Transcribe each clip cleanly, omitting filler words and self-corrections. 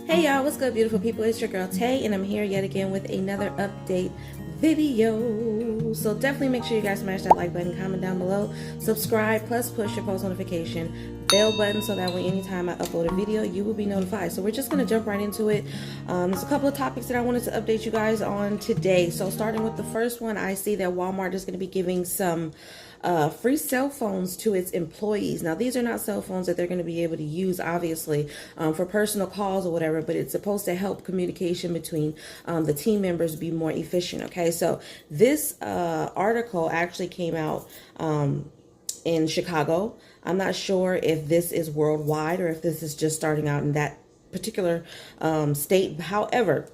Hey y'all, what's good, beautiful people? It's your girl Tay, and I'm here yet again with another update video. So definitely make sure you guys smash that like button, comment down below, subscribe, plus push your post notification bell button so that way anytime I upload a video, you will be notified. So we're just gonna jump right into it. There's a couple of topics that I wanted to update you guys on today. So starting with the first one, I see that Walmart is gonna be giving some free cell phones to its employees. Now, these are not cell phones that they're going to be able to use, obviously, for personal calls or whatever, but it's supposed to help communication between the team members be more efficient. Okay, so this article actually came out in Chicago. I'm not sure if this is worldwide or if this is just starting out in that particular state. However,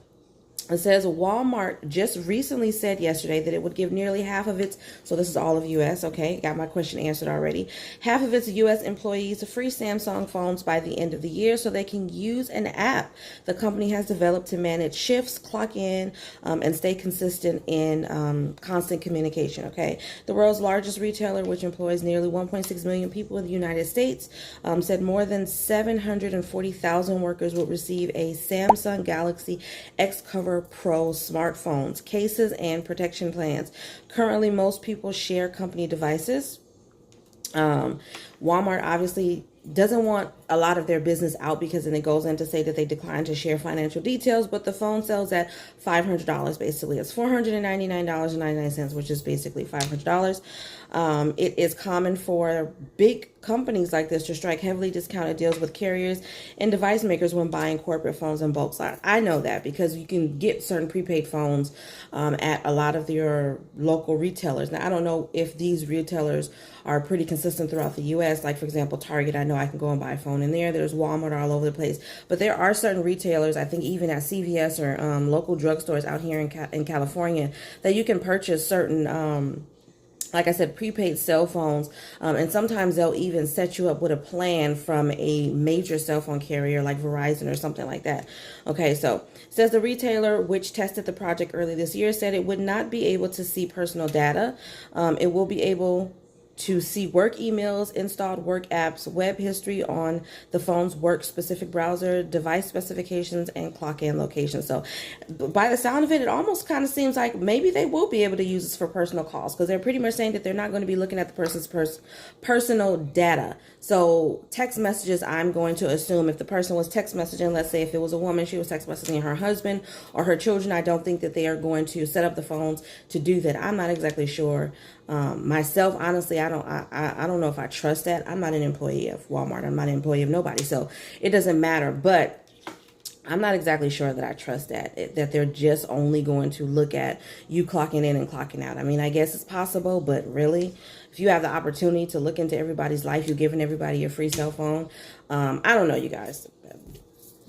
it says Walmart just recently said yesterday that it would give nearly half of its, so this is all of U.S., okay, got my question answered already, half of its U.S. employees free Samsung phones by the end of the year so they can use an app the company has developed to manage shifts, clock in, and stay consistent in constant communication, okay? The world's largest retailer, which employs nearly 1.6 million people in the United States, said more than 740,000 workers would receive a Samsung Galaxy X Cover Pro smartphones, cases, and protection plans. Currently, most people share company devices. Walmart obviously doesn't want a lot of their business out because then it goes in to say that they decline to share financial details, but the phone sells at $500 basically. It's $499.99, which is basically $500. It is common for big companies like this to strike heavily discounted deals with carriers and device makers when buying corporate phones in bulk size. I know that because you can get certain prepaid phones at a lot of your local retailers. Now, I don't know if these retailers are pretty consistent throughout the U.S. Like, for example, Target, I know I can go and buy a phone in there. There's Walmart all over the place. But there are certain retailers, I think even at CVS or local drugstores out here in California, that you can purchase certain like I said, prepaid cell phones, and sometimes they'll even set you up with a plan from a major cell phone carrier like Verizon or something like that. Okay, so it says the retailer, which tested the project early this year, said it would not be able to see personal data. It will be able to see work emails, installed work apps, web history on the phone's work-specific browser, device specifications, and clock-in location. So by the sound of it, it almost kind of seems like maybe they will be able to use this for personal calls because they're pretty much saying that they're not going to be looking at the person's personal data. So text messages, I'm going to assume if the person was text messaging, let's say if it was a woman, she was text messaging her husband or her children, I don't think that they are going to set up the phones to do that. I'm not exactly sure. Myself, honestly, I don't know if I trust that. I'm not an employee of Walmart. I'm not an employee of nobody. So it doesn't matter. But I'm not exactly sure that I trust that they're just only going to look at you clocking in and clocking out. I mean, I guess it's possible, but really, if you have the opportunity to look into everybody's life, you're giving everybody a free cell phone. I don't know, you guys.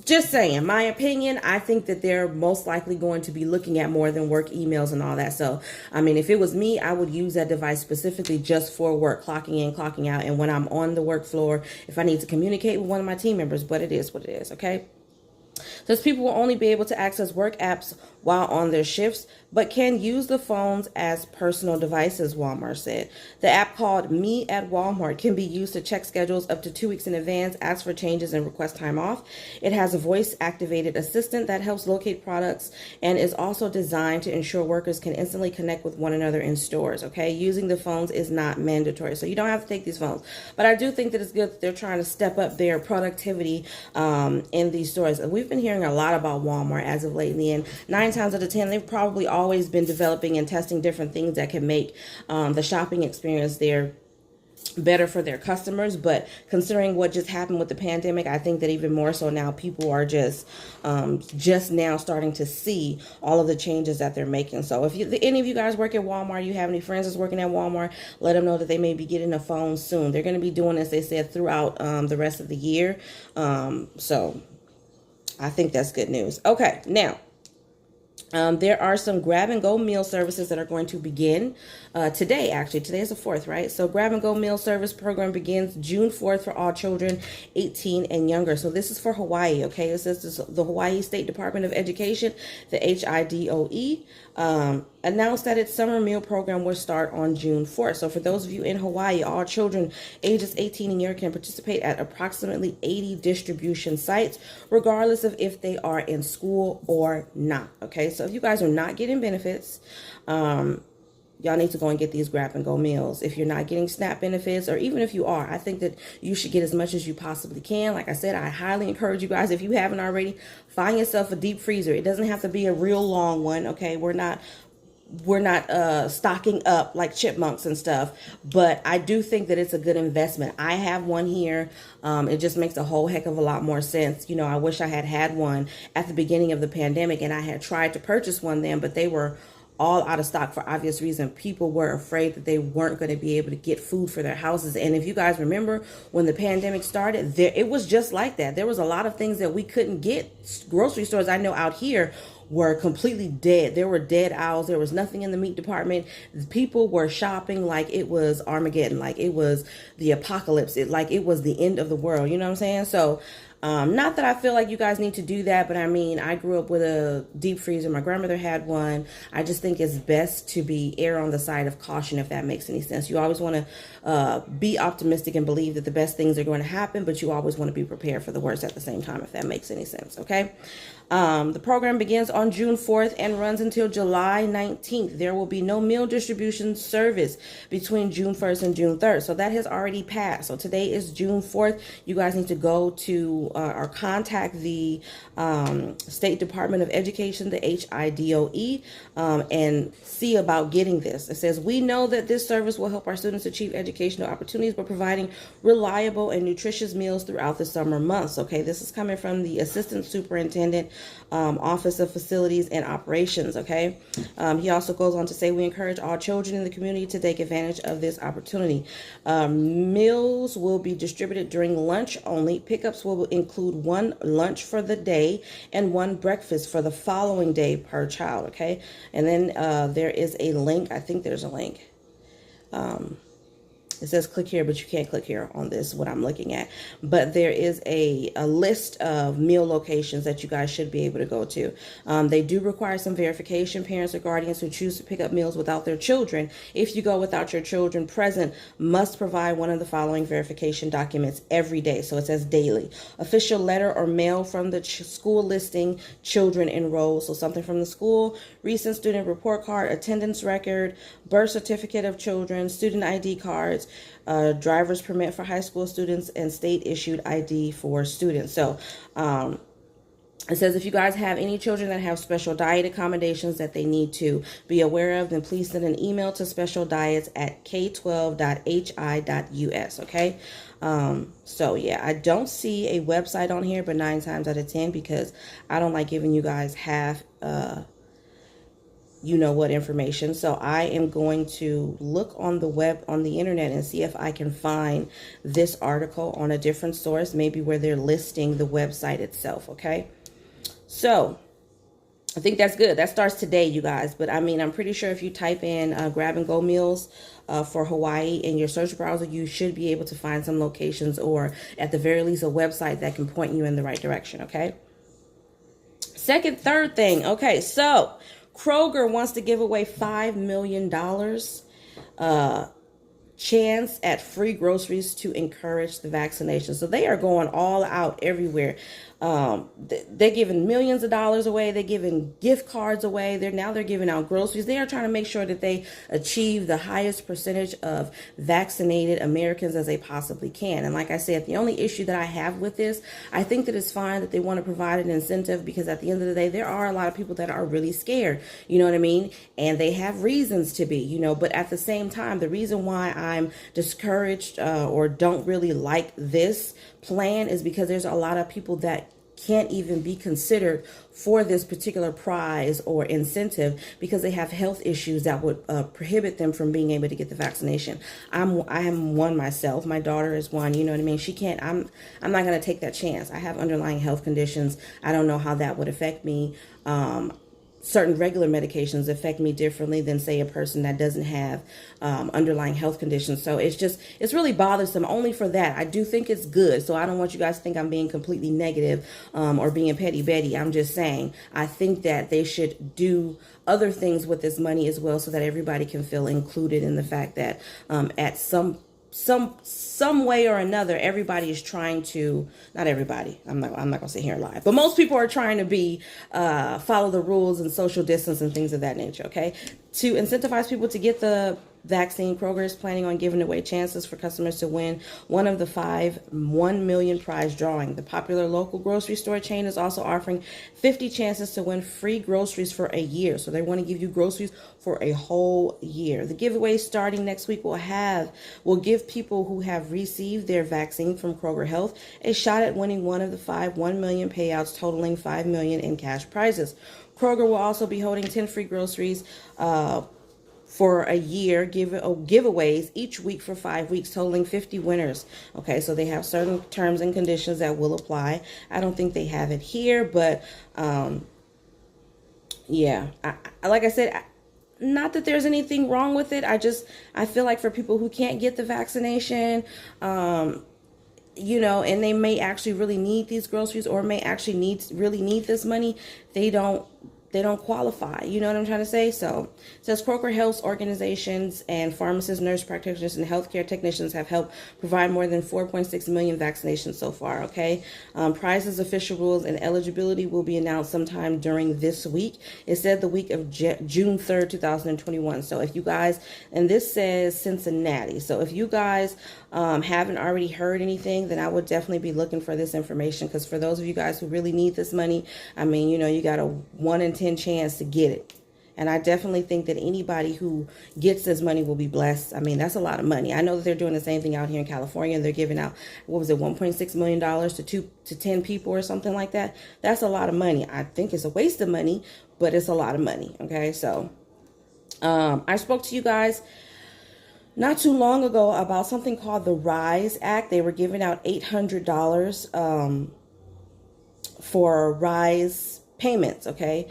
Just saying, my opinion, I think that they're most likely going to be looking at more than work emails and all that. So, I mean, if it was me, I would use that device specifically just for work, clocking in, clocking out, and when I'm on the work floor, if I need to communicate with one of my team members, but it is what it is, okay? Says people will only be able to access work apps while on their shifts, but can use the phones as personal devices, Walmart said. The app called Me at Walmart can be used to check schedules up to 2 weeks in advance, ask for changes, and request time off. It has a voice-activated assistant that helps locate products and is also designed to ensure workers can instantly connect with one another in stores, okay? Using the phones is not mandatory, so you don't have to take these phones. But I do think that it's good that they're trying to step up their productivity in these stores. And we've been hearing a lot about Walmart as of late, in the end. 9 times out of 10, they've probably always been developing and testing different things that can make the shopping experience there better for their customers. But considering what just happened with the pandemic, I think that even more so now people are just now starting to see all of the changes that they're making. So if any of you guys work at Walmart, you have any friends that's working at Walmart, let them know that they may be getting a phone soon. They're going to be doing this, they said, throughout the rest of the year. So I think that's good news. Okay, now there are some grab-and-go meal services that are going to begin today, actually. Today is the 4th, right? So grab-and-go meal service program begins June 4th for all children 18 and younger. So this is for Hawaii, okay? This is the Hawaii State Department of Education, the HIDOE. announced that its summer meal program will start on June 4th. So for those of you in Hawaii, all children ages 18 and younger can participate at approximately 80 distribution sites, regardless of if they are in school or not. Okay, so if you guys are not getting benefits, y'all need to go and get these grab and go meals. If you're not getting SNAP benefits, or even if you are, I think that you should get as much as you possibly can. Like I said, I highly encourage you guys, if you haven't already, find yourself a deep freezer. It doesn't have to be a real long one. Okay, we're not stocking up like chipmunks and stuff, but I do think that it's a good investment. I have one here. It just makes a whole heck of a lot more sense. You know, I wish I had had one at the beginning of the pandemic, and I had tried to purchase one then, but they were all out of stock for obvious reason. People were afraid that they weren't going to be able to get food for their houses. And if you guys remember when the pandemic started, it was just like that. There was a lot of things that we couldn't get. Grocery stores I know out here were completely dead. There were dead aisles. There was nothing in the meat department. People were shopping like it was Armageddon, like it was the apocalypse, like it was the end of the world. You know what I'm saying? So not that I feel like you guys need to do that, but I mean, I grew up with a deep freezer. My grandmother had one. I just think it's best to be err on the side of caution, if that makes any sense. You always want to be optimistic and believe that the best things are going to happen, but you always want to be prepared for the worst at the same time, if that makes any sense. Okay. The program begins on June 4th and runs until July 19th. There will be no meal distribution service between June 1st and June 3rd. So that has already passed. So today is June 4th. You guys need to go to or contact the State Department of Education, the HIDOE, and see about getting this. It says, we know that this service will help our students achieve educational opportunities by providing reliable and nutritious meals throughout the summer months. Okay, this is coming from the Assistant Superintendent, Office of Facilities and Operations. Okay, he also goes on to say, we encourage all children in the community to take advantage of this opportunity. Meals will be distributed during lunch only. Pickups will include one lunch for the day and one breakfast for the following day per child. Okay, and then there is a link. I think there's a link. It says click here, but you can't click here on this, what I'm looking at. But there is a list of meal locations that you guys should be able to go to. They do require some verification. Parents or guardians who choose to pick up meals without their children, if you go without your children present, must provide one of the following verification documents every day. So it says daily. Official letter or mail from the school listing children enrolled. So something from the school, recent student report card, attendance record, birth certificate of children, student ID cards, driver's permit for high school students, and state issued ID for students. So it says if you guys have any children that have special diet accommodations that they need to be aware of, then please send an email to specialdiets@k12.hi.us. Okay. So yeah, I don't see a website on here, but 9 times out of 10, because I don't like giving you guys half you know what information. So I am going to look on the web, on the internet, and see if I can find this article on a different source, maybe where they're listing the website itself. Okay. So I think that's good. That starts today, you guys. But I mean, I'm pretty sure if you type in grab and go meals for Hawaii in your search browser, you should be able to find some locations, or at the very least a website that can point you in the right direction. Okay. Third thing. Okay. So Kroger wants to give away $5 million chance at free groceries to encourage the vaccination. So they are going all out everywhere. They're giving millions of dollars away. They're giving gift cards away. They're giving out groceries. They are trying to make sure that they achieve the highest percentage of vaccinated Americans as they possibly can. And like I said, the only issue that I have with this, I think that it's fine that they want to provide an incentive, because at the end of the day, there are a lot of people that are really scared. You know what I mean? And they have reasons to be, you know, but at the same time, the reason why I'm discouraged or don't really like this plan is because there's a lot of people that can't even be considered for this particular prize or incentive because they have health issues that would prohibit them from being able to get the vaccination. I am one myself. My daughter is one. You know what I mean? She can't. I'm not going to take that chance. I have underlying health conditions. I don't know how that would affect me. certain regular medications affect me differently than, say, a person that doesn't have underlying health conditions. So it's really bothersome only for that. I do think it's good. So I don't want you guys to think I'm being completely negative or being petty Betty. I'm just saying I think that they should do other things with this money as well so that everybody can feel included in the fact that at some way or another, everybody is trying to, not everybody, I'm not gonna sit here and lie, but most people are trying to be follow the rules and social distance and things of that nature. Okay, to incentivize people to get the vaccine, Kroger is planning on giving away chances for customers to win one of the 1 million prize drawing. The popular local grocery store chain is also offering 50 chances to win free groceries for a year. So they want to give you groceries for a whole year. The giveaway starting next week will give people who have received their vaccine from Kroger Health a shot at winning one of the 1 million payouts totaling $5 million in cash prizes. Kroger will also be holding 10 free groceries for a year giveaways each week for 5 weeks, totaling 50 winners. Okay, so they have certain terms and conditions that will apply. I don't think they have it here, but yeah, like I said, not that there's anything wrong with it. I feel like for people who can't get the vaccination, and they may actually really need these groceries or may actually really need this money, they don't qualify. You know what I'm trying to say? So it says Kroger Health organizations and pharmacists, nurse practitioners, and healthcare technicians have helped provide more than 4.6 million vaccinations so far. Okay. Prizes, official rules, and eligibility will be announced sometime during this week. It said the week of June 3rd, 2021. So if you guys, and this says Cincinnati. So if you guys haven't already heard anything, then I would definitely be looking for this information, because for those of you guys who really need this money, I mean, you got a 1 in 10 chance to get it. And I definitely think that anybody who gets this money will be blessed. I mean, that's a lot of money. I know that they're doing the same thing out here in California. They're giving out, what was it, $1.6 million to 10 people or something like that. That's a lot of money. I think it's a waste of money, but it's a lot of money. Okay, so I spoke to you guys not too long ago about something called the RISE Act. They were giving out $800 for RISE payments. Okay.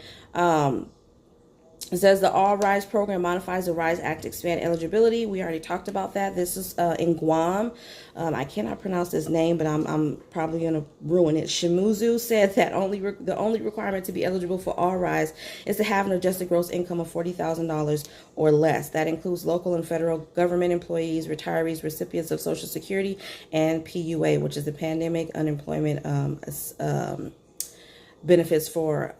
It says the All Rise program modifies the RISE Act to expand eligibility. We already talked about that. This is in Guam. I cannot pronounce this name, but I'm probably going to ruin it. Shimuzu said that the only requirement to be eligible for All Rise is to have an adjusted gross income of $40,000 or less. That includes local and federal government employees, retirees, recipients of Social Security, and PUA, which is the Pandemic Unemployment benefits for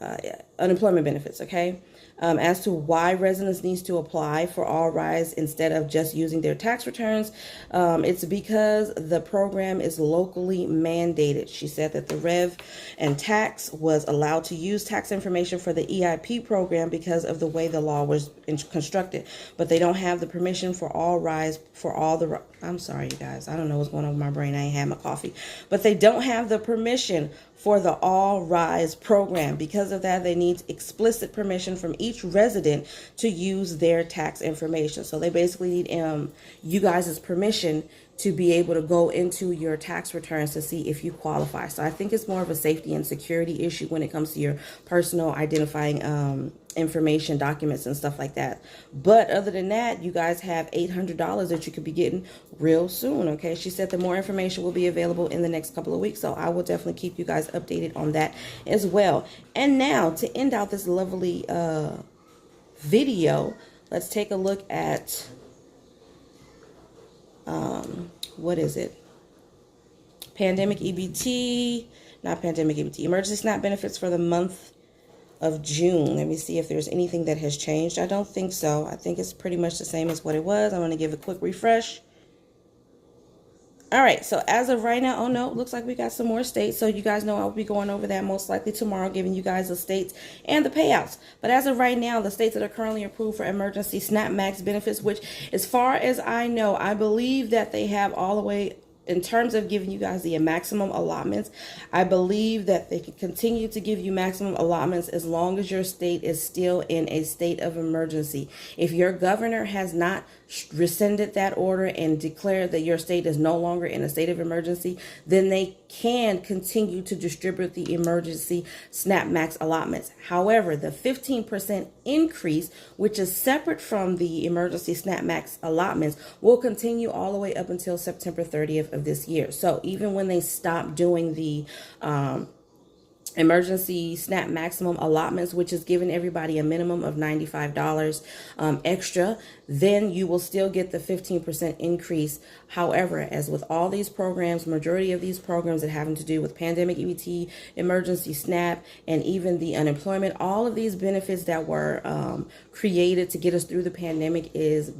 unemployment benefits. Okay. As to why residents need to apply for All Rise instead of just using their tax returns, it's because the program is locally mandated. She said that the Rev and Tax was allowed to use tax information for the EIP program because of the way the law was constructed, but they don't have the permission for All Rise for all the, I'm sorry, you guys, I don't know what's going on with my brain. I ain't had my coffee, but they don't have the permission for the All Rise program. Because of that, they need explicit permission from each resident to use their tax information. So they basically need you guys' permission to be able to go into your tax returns to see if you qualify. So I think it's more of a safety and security issue when it comes to your personal identifying information, documents, and stuff like that. But other than that, you guys have $800 that you could be getting real soon. Okay, she said that more information will be available in the next couple of weeks, so I will definitely keep you guys updated on that as well. And now to end out this lovely video, let's take a look at what is it? Pandemic EBT, not pandemic EBT, emergency SNAP benefits for the month of June. Let me see if there's anything that has changed. I don't think so. I think it's pretty much the same as what it was. I'm going to give a quick refresh. All right, so as of right now, oh no, looks like we got some more states. So you guys know I'll be going over that most likely tomorrow, giving you guys the states and the payouts. But as of right now, the states that are currently approved for emergency SNAP Max benefits, which as far as I know, I believe that they have all the way in terms of giving you guys the maximum allotments, I believe that they can continue to give you maximum allotments as long as your state is still in a state of emergency. If your governor has not rescinded that order and declared that your state is no longer in a state of emergency, then they can continue to distribute the emergency SNAP Max allotments. However, the 15% increase, which is separate from the emergency SNAP Max allotments, will continue all the way up until September 30th of this year. So even when they stop doing the emergency SNAP maximum allotments, which is giving everybody a minimum of $95 extra, then you will still get the 15% increase. However, as with all these programs, majority of these programs that having to do with pandemic EBT, emergency SNAP, and even the unemployment, all of these benefits that were created to get us through the pandemic is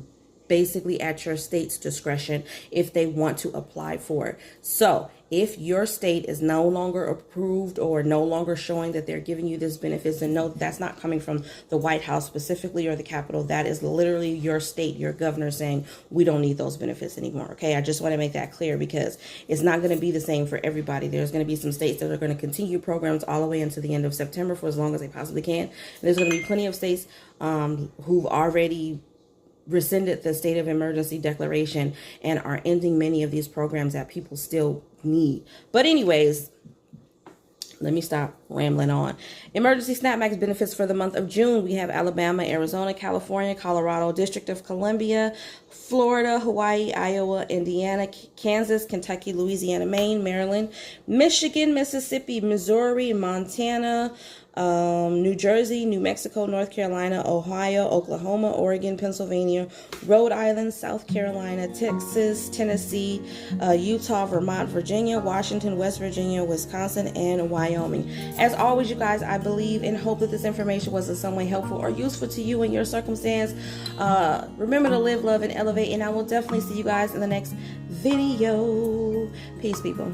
basically at your state's discretion if they want to apply for it. So if your state is no longer approved or no longer showing that they're giving you this benefits, then no, that's not coming from the White House specifically or the Capitol. That is literally your state, your governor saying, we don't need those benefits anymore. Okay, I just want to make that clear because it's not going to be the same for everybody. There's going to be some states that are going to continue programs all the way into the end of September for as long as they possibly can. And there's going to be plenty of states who've already rescinded the state of emergency declaration and are ending many of these programs that people still need. But anyways, let me stop rambling on. Emergency SNAP Max benefits for the month of June. We have Alabama, Arizona, California, Colorado, District of Columbia, Florida, Hawaii, Iowa, Indiana, Kansas, Kentucky, Louisiana, Maine, Maryland, Michigan, Mississippi, Missouri, Montana, New Jersey, New Mexico, North Carolina, Ohio, Oklahoma, Oregon, Pennsylvania, Rhode Island, South Carolina, Texas, Tennessee, Utah, Vermont, Virginia, Washington, West Virginia, Wisconsin, and Wyoming. As always, you guys, I believe and hope that this information was in some way helpful or useful to you in your circumstance. Remember to live, love, and elevate, and I will definitely see you guys in the next video. Peace, people.